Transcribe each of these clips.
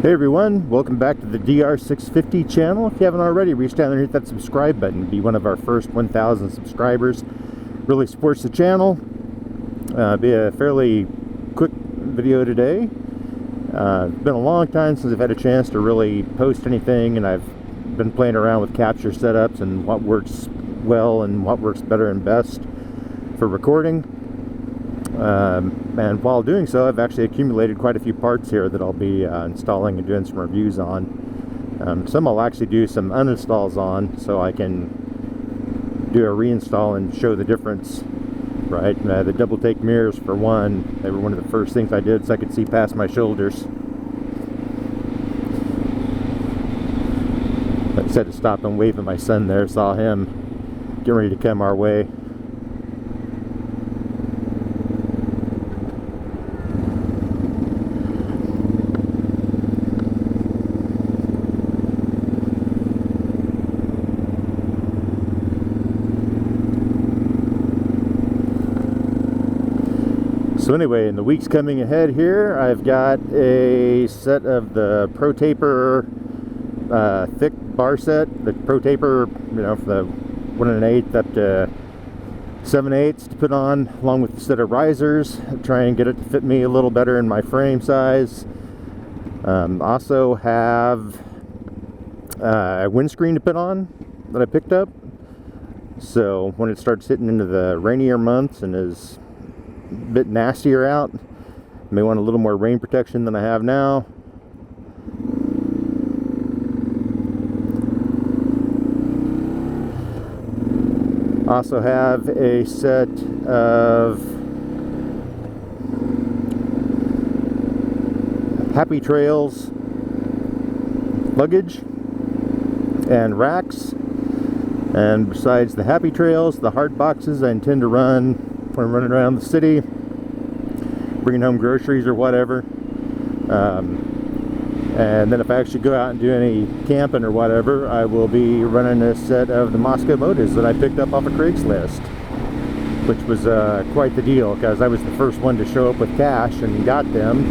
Hey everyone, welcome back to the DR650 channel. If you haven't already, reach down and hit that subscribe button to be one of our first 1,000 subscribers. Really supports the channel. Be a fairly quick video today. It's been a long time since I've had a chance to really post anything, and I've been playing around with capture setups and what works well and what works better and best for recording. And while doing so, I've actually accumulated quite a few parts here that I'll be installing and doing some reviews on. Some I'll actually do some uninstalls on, so I can do a reinstall and show the difference. Right, the double take mirrors for one, they were one of the first things I did so I could see past my shoulders. I just had to stop and wave at my son there, saw him getting ready to come our way. So anyway, in the weeks coming ahead here, I've got a set of the ProTaper thick bar set, the ProTaper, you know, for the 1 1/8 up to 7/8 to put on, along with a set of risers, try and get it to fit me a little better in my frame size. Also have a windscreen to put on that I picked up. So when it starts hitting into the rainier months and is a bit nastier out, may want a little more rain protection than I have now. Also have a set of HappyTrail luggage and racks. And besides the HappyTrails, the hard boxes I intend to run when I'm running around the city, bringing home groceries or whatever. And then if I actually go out and do any camping or whatever, I will be running a set of the MoskoMotos that I picked up off of Craigslist, which was quite the deal because I was the first one to show up with cash and got them.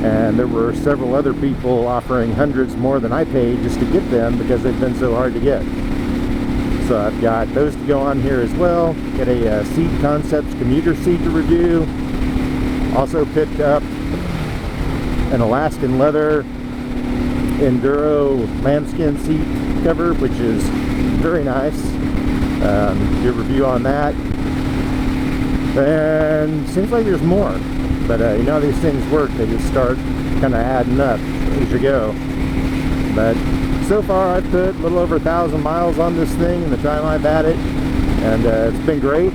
And there were several other people offering hundreds more than I paid just to get them because they've been so hard to get. So I've got those to go on here as well. Got a seat, Concepts Commuter seat to review. Also picked up an Alaskan leather Enduro lambskin seat cover, which is very nice. Do a review on that. And seems like there's more. But you know how these things work, they just start kind of adding up as you go. But so far I've put a little over 1,000 miles on this thing in the time I've had it, and it's been great.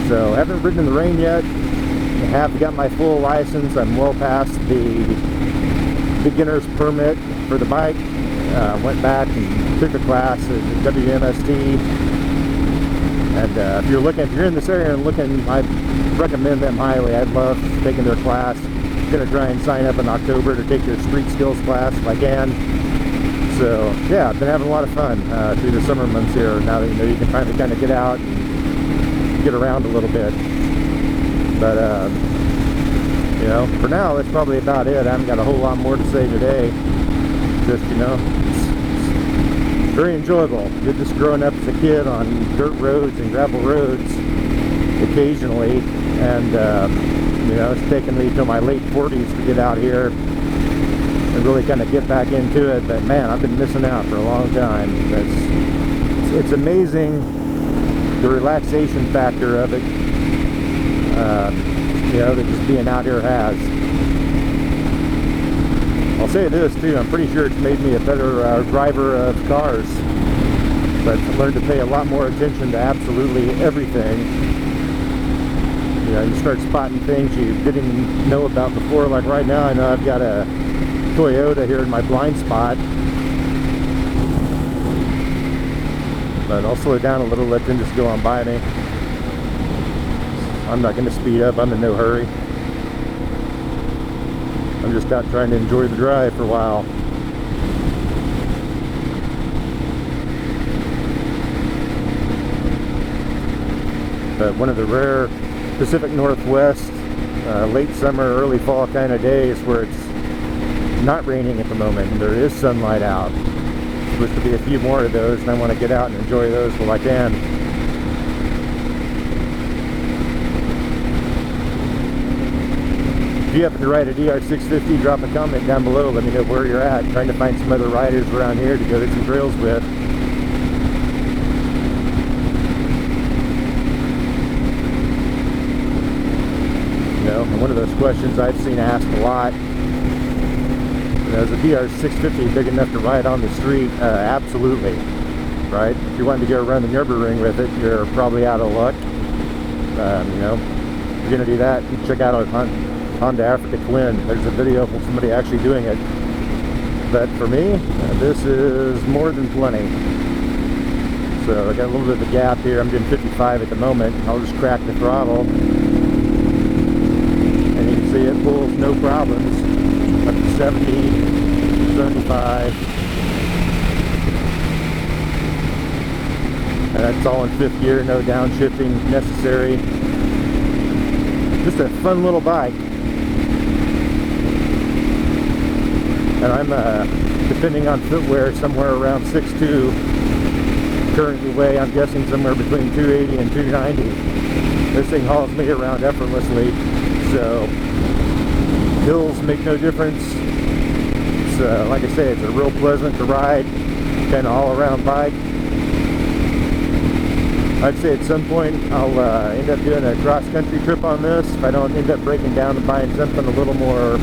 So I haven't ridden in the rain yet. I have got my full license. I'm well past the beginner's permit for the bike. Went back and took a class at WMST. And if you're in this area and looking, I recommend them highly. I'd love taking their class. I'm going to try and sign up in October to take their street skills class if I can. So yeah, I've been having a lot of fun through the summer months here. Now that you know you can finally kind of get out and get around a little bit. But you know, for now that's probably about it. I haven't got a whole lot more to say today. Just, you know, it's very enjoyable. Did this growing up as a kid on dirt roads and gravel roads occasionally, and you know, it's taken me till my late 40s to get out here and really kind of get back into it. But man, I've been missing out for a long time. It's amazing the relaxation factor of it, you know, that just being out here has. I'll say this too, I'm pretty sure it's made me a better driver of cars. But I've learned to pay a lot more attention to absolutely everything. You know, you start spotting things you didn't know about before. Like right now, I know I've got a Toyota here in my blind spot, but I'll slow down a little, let them just go on by me. I'm not going to speed up, I'm in no hurry. I'm just out trying to enjoy the drive for a while. But one of the rare Pacific Northwest late summer, early fall kind of days where it's not raining at the moment, and there is sunlight out. There's supposed to be a few more of those, and I want to get out and enjoy those while I can. If you happen to ride a DR650, drop a comment down below. Let me know where you're at. I'm trying to find some other riders around here to go hit some trails with. You know, one of those questions I've seen asked a lot. You know, is a DR650 big enough to ride on the street? Absolutely. Right? If you're wanting to go around the Nürburgring with it, you're probably out of luck. You know, if you're going to do that, you check out a Honda Africa Twin. There's a video of somebody actually doing it. But for me, this is more than plenty. So I got a little bit of a gap here. I'm doing 55 at the moment. I'll just crack the throttle. And you can see it pulls no problems. Up to 70, 75. And that's all in 5th gear, no downshifting necessary. Just a fun little bike. And I'm, depending on footwear, somewhere around 6'2". Currently weigh, I'm guessing, somewhere between 280 and 290. This thing hauls me around effortlessly. So, hills make no difference. It's, like I say, it's a real pleasant to ride, kind of all-around bike. I'd say at some point I'll end up doing a cross-country trip on this if I don't end up breaking down and buying something a little more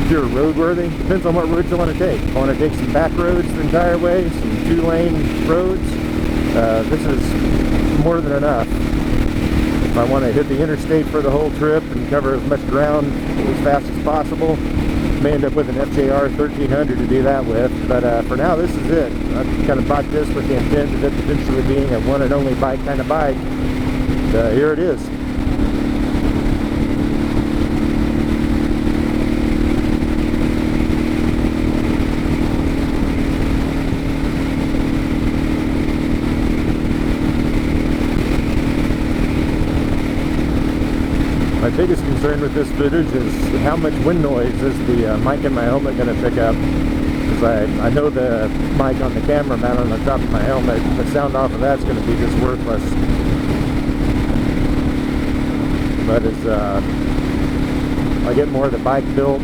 pure roadworthy. Depends on what roads I want to take. If I want to take some back roads the entire way, some 2-lane roads, this is more than enough. If I want to hit the interstate for the whole trip and cover as much ground as fast as possible, may end up with an FJR 1300 to do that with. But for now, this is it. I've kind of bought this with the intent of it eventually being a one and only bike kind of bike. Here it is. My biggest concern with this footage is how much wind noise is the mic in my helmet going to pick up. Because I know the mic on the camera mounted on the top of my helmet, the sound off of that's going to be just worthless. But as I get more of the bike built,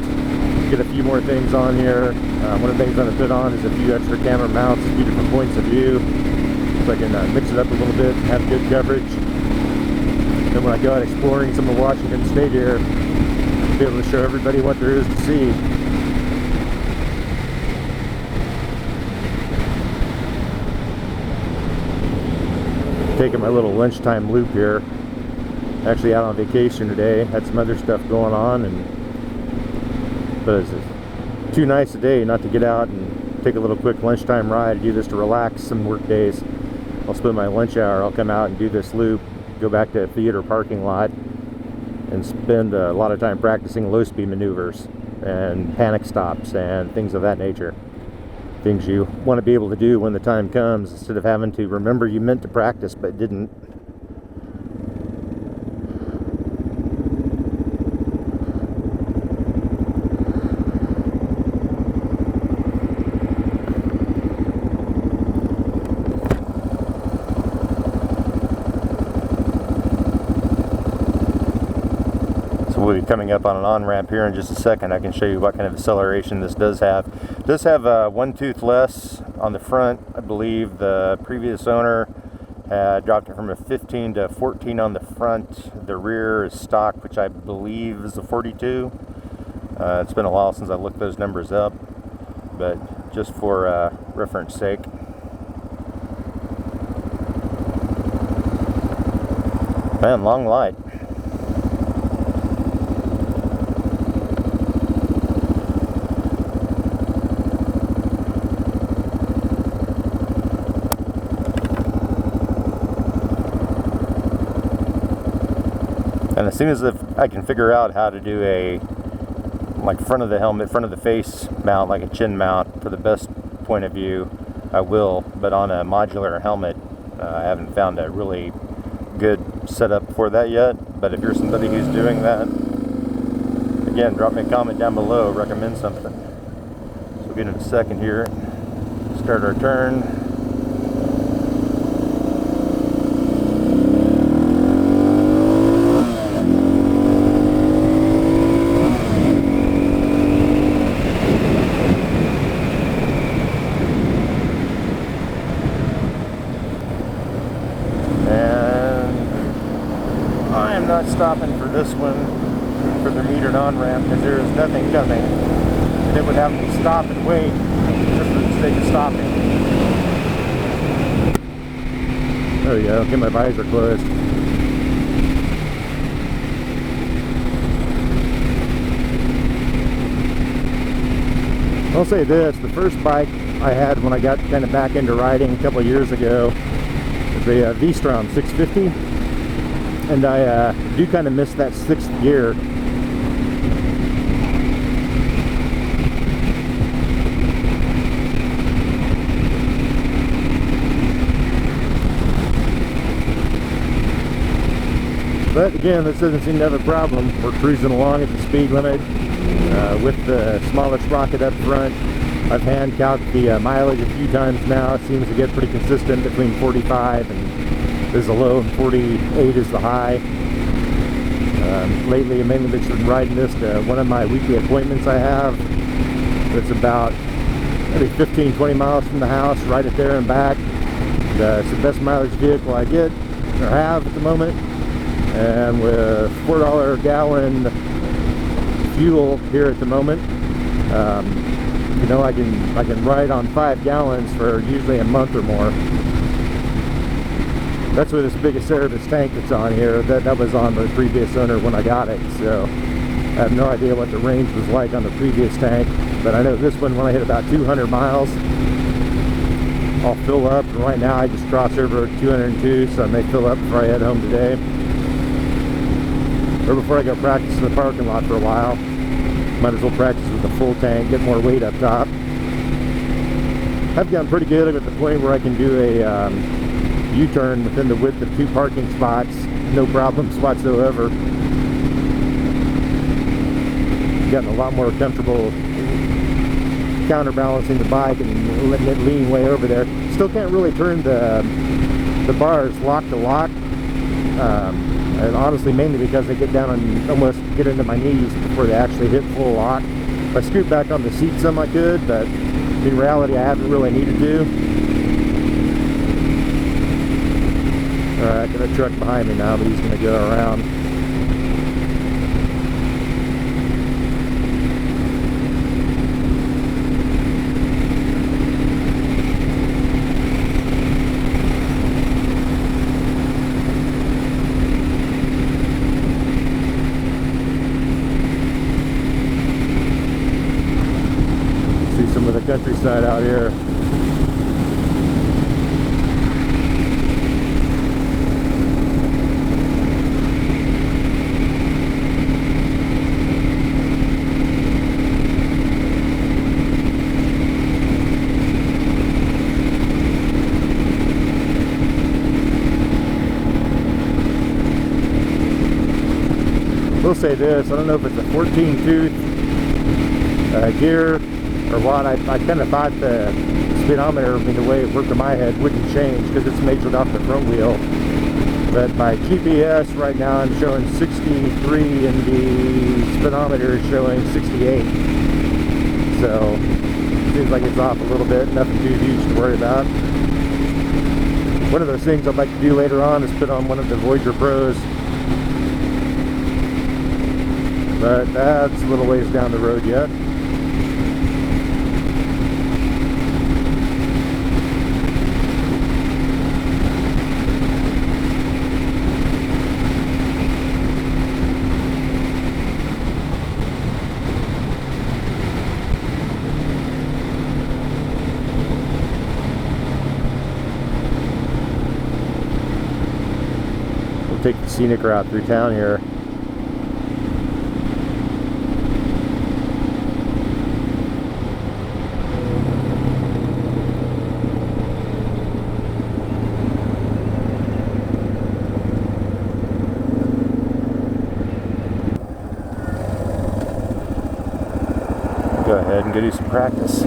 get a few more things on here. One of the things I'm going to put on is a few extra camera mounts, a few different points of view, so I can mix it up a little bit and have good coverage. Then when I go out exploring some of Washington State here, I'll be able to show everybody what there is to see. Taking my little lunchtime loop here. Actually out on vacation today. Had some other stuff going on, but it's too nice a day not to get out and take a little quick lunchtime ride. I do this to relax some work days. I'll spend my lunch hour. I'll come out and do this loop, go back to a theater parking lot, and spend a lot of time practicing low speed maneuvers and panic stops and things of that nature. Things you want to be able to do when the time comes, instead of having to remember you meant to practice but didn't. We'll be coming up on an on-ramp here in just a second. I can show you what kind of acceleration this does have. It does have one tooth less on the front. I believe the previous owner had dropped it from a 15 to 14 on the front. The rear is stock, which I believe is a 42. It's been a while since I looked those numbers up, but just for reference sake. Man, long light. And as soon as I can figure out how to do a like front of the helmet, front of the face mount, like a chin mount for the best point of view, I will. But on a modular helmet, I haven't found a really good setup for that yet. But if you're somebody who's doing that, again, drop me a comment down below, recommend something. So we'll get in a second here, start our turn. Not stopping for this one, for the metered on-ramp, because there is nothing coming. And it would have me stop and wait just for the sake of stopping. There we go, get my visor closed. I'll say this, the first bike I had when I got kind of back into riding a couple of years ago was a V-Strom 650. And I do kind of miss that 6th gear. But again, this doesn't seem to have a problem. We're cruising along at the speed limit with the smaller sprocket up front. I've hand calculated the mileage a few times now. It seems to get pretty consistent between 45 and there's a low and 48 is the high. Lately, I've mainly been riding this to one of my weekly appointments I have. It's about maybe 15-20 miles from the house, right at there and back. It's the best mileage vehicle I get or have at the moment. And with $4 a gallon fuel here at the moment, you know, I can ride on 5 gallons for usually a month or more. That's with this biggest service tank that's on here. That was on the previous owner when I got it, so I have no idea what the range was like on the previous tank, but I know this one, when I hit about 200 miles, I'll fill up. And right now I just crossed over 202, so I may fill up before I head home today, or before I go practice in the parking lot for a while. Might as well practice with the full tank, get more weight up top. I've gotten pretty good at the point where I can do a U-turn within the width of 2 parking spots, no problems whatsoever. Gotten a lot more comfortable counterbalancing the bike and letting it lean way over there. Still can't really turn the bars lock to lock, and honestly mainly because they get down and almost get into my knees before they actually hit full lock. If I scoot back on the seat some I could, but in reality I haven't really needed to. Alright, got a truck behind me now, but he's going to go around. See some of the countryside out here. We'll say this, I don't know if it's a 14 tooth gear or what. I kind of thought the speedometer, I mean, the way it worked in my head, wouldn't change because it's measured off the front wheel. But by GPS right now I'm showing 63 and the speedometer is showing 68. So it seems like it's off a little bit, nothing too huge to worry about. One of those things I'd like to do later on is put on one of the Voyager Pros. But that's a little ways down the road yet. We'll take the scenic route through town here. Go ahead and go do some practice.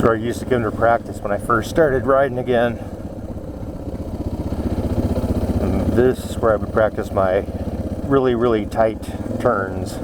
Where I used to come to practice when I first started riding again. And this is where I would practice my really tight turns.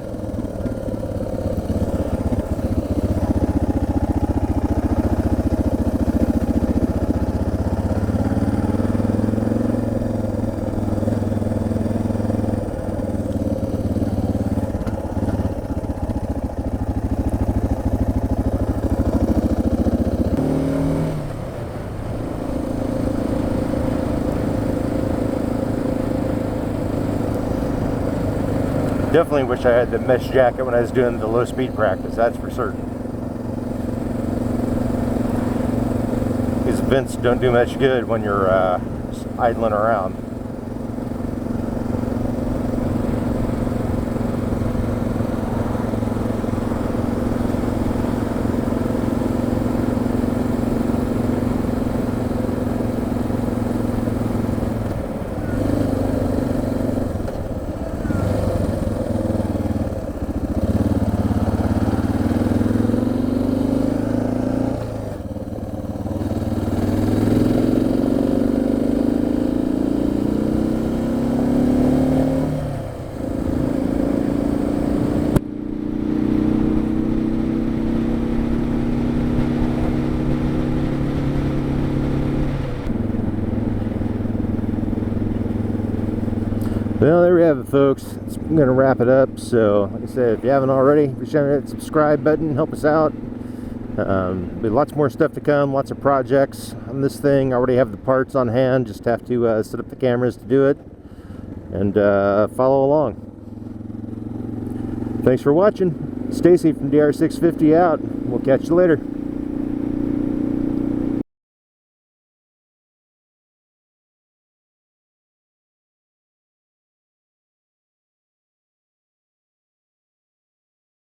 Definitely wish I had the mesh jacket when I was doing the low speed practice, that's for certain. These vents don't do much good when you're idling around. Well, there we have it, folks. I'm going to wrap it up. So, like I said, if you haven't already, be sure to hit the subscribe button, help us out. Be lots more stuff to come, lots of projects on this thing. I already have the parts on hand, just have to set up the cameras to do it, and follow along. Thanks for watching. Stacy from DR650 out. We'll catch you later.